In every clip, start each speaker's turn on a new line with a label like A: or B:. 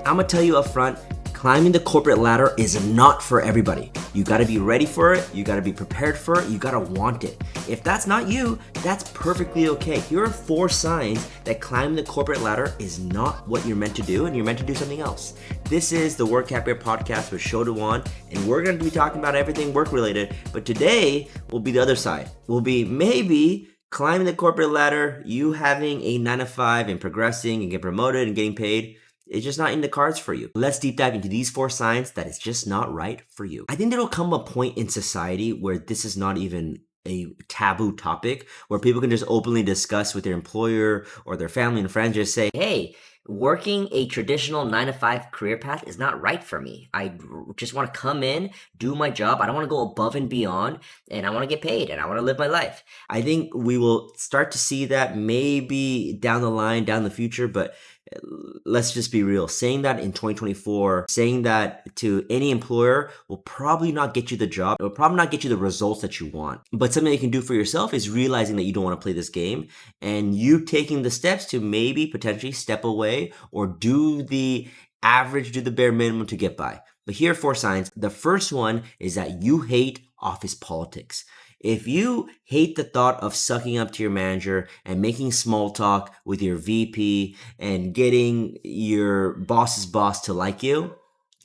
A: I'm gonna tell you up front, climbing the corporate ladder is not for everybody. You gotta be ready for it, you gotta be prepared for it, you gotta want it. If that's not you, that's perfectly okay. Here are 4 signs that climbing the corporate ladder is not what you're meant to do and you're meant to do something else. This is the Work Happier podcast with Shodawan, and we're gonna be talking about everything work related, but today will be the other side. Will be maybe climbing the corporate ladder, you having a 9 to 5 and progressing and getting promoted and getting paid. It's just not in the cards for you. Let's deep dive into these 4 signs that it's just not right for you. I think there'll come a point in society where this is not even a taboo topic, where people can just openly discuss with their employer or their family and friends, just say, hey, working a traditional 9 to 5 career path is not right for me. I just want to come in, do my job. I don't want to go above and beyond, and I want to get paid and I want to live my life. I think we will start to see that maybe down the line, down the future, but let's just be real. Saying that in 2024, saying that to any employer will probably not get you the job. It will probably not get you the results that you want. But something you can do for yourself is realizing that you don't want to play this game and you taking the steps to maybe potentially step away or do the average, do the bare minimum to get by. But here are 4 signs. The first one is that you hate office politics. If you hate the thought of sucking up to your manager and making small talk with your VP and getting your boss's boss to like you,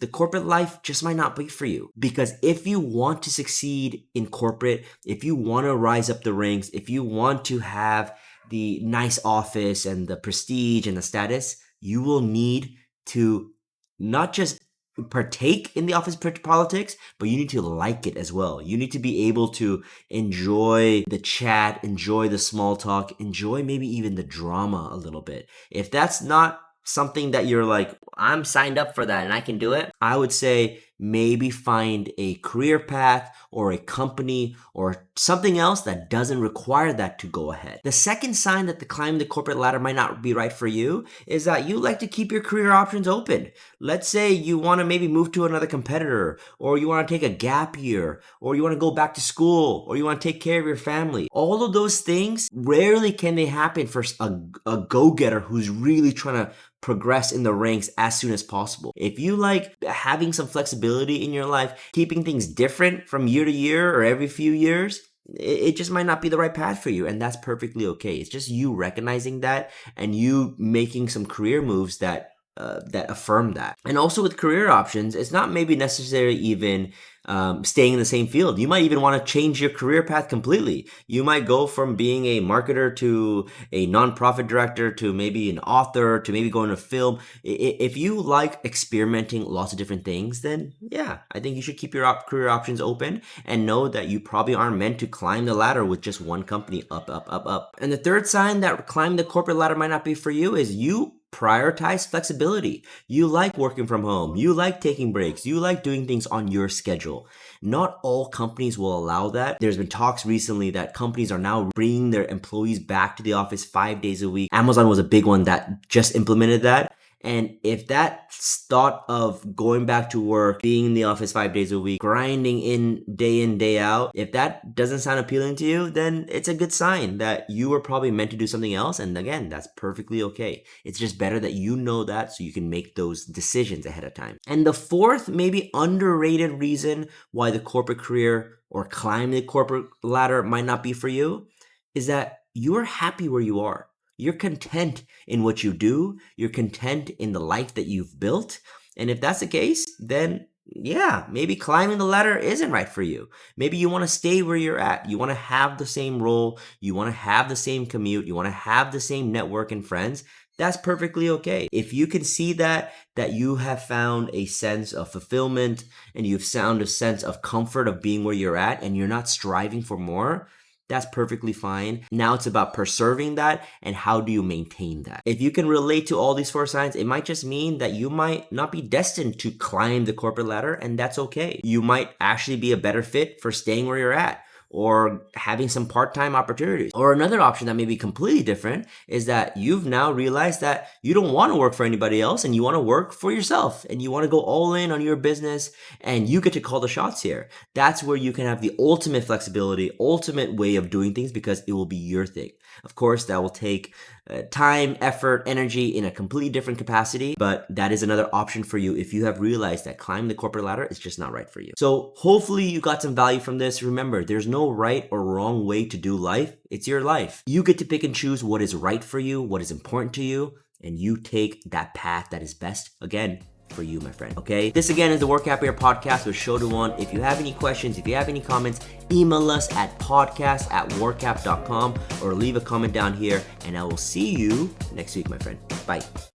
A: the corporate life just might not be for you. Because if you want to succeed in corporate, if you want to rise up the ranks, if you want to have the nice office and the prestige and the status, you will need to not just partake in the office politics, but you need to like it as well. You need to be able to enjoy the chat, enjoy the small talk, enjoy maybe even the drama a little bit. If that's not something that you're like, I'm signed up for that and I can do it, I would say maybe find a career path or a company or something else that doesn't require that to go ahead. The second sign that the climbing the corporate ladder might not be right for you is that you like to keep your career options open. Let's say you want to maybe move to another competitor, or you want to take a gap year, or you want to go back to school, or you want to take care of your family. All of those things, rarely can they happen for a go-getter who's really trying to progress in the ranks as soon as possible. If you like having some flexibility in your life, keeping things different from year to year or every few years, it just might not be the right path for you, and that's perfectly okay. It's just you recognizing that and you making some career moves that affirm that. And also with career options, it's not maybe necessarily even staying in the same field. You might even want to change your career path completely. You might go from being a marketer to a nonprofit director to maybe an author to maybe going to film. If you like experimenting lots of different things, then yeah, I think you should keep your career options open and know that you probably aren't meant to climb the ladder with just one company up, up, up, up. And the third sign that climbing the corporate ladder might not be for you is you prioritize flexibility. You like working from home. You like taking breaks. You like doing things on your schedule. Not all companies will allow that. There's been talks recently that companies are now bringing their employees back to the office 5 days a week. Amazon was a big one that just implemented that. And if that thought of going back to work, being in the office 5 days a week, grinding in, day out, if that doesn't sound appealing to you, then it's a good sign that you were probably meant to do something else. And again, that's perfectly okay. It's just better that you know that so you can make those decisions ahead of time. And the fourth, maybe underrated reason why the corporate career or climbing the corporate ladder might not be for you is that you're happy where you are. You're content in what you do. You're content in the life that you've built. And if that's the case, then yeah, maybe climbing the ladder isn't right for you. Maybe you want to stay where you're at. You want to have the same role. You want to have the same commute. You want to have the same network and friends. That's perfectly okay. If you can see that you have found a sense of fulfillment and you've found a sense of comfort of being where you're at and you're not striving for more, that's perfectly fine. Now it's about preserving that and how do you maintain that. If you can relate to all these 4 signs, it might just mean that you might not be destined to climb the corporate ladder, and that's okay. You might actually be a better fit for staying where you're at. or having some part-time opportunities. Or another option that may be completely different is that you've now realized that you don't want to work for anybody else and you want to work for yourself and you want to go all in on your business and you get to call the shots here. That's where you can have the ultimate flexibility, ultimate way of doing things because it will be your thing. Of course, that will take time, effort, energy in a completely different capacity, but that is another option for you if you have realized that climbing the corporate ladder is just not right for you. So hopefully you got some value from this. Remember, there's no right or wrong way to do life. It's your life. You get to pick and choose what is right for you, what is important to you, and you take that path that is best, again, for you, my friend. Okay? This again is the Work Happier podcast with Shodawan. If you have any questions, if you have any comments, email us at podcast@workhap.com or leave a comment down here, and I will see you next week, my friend. Bye.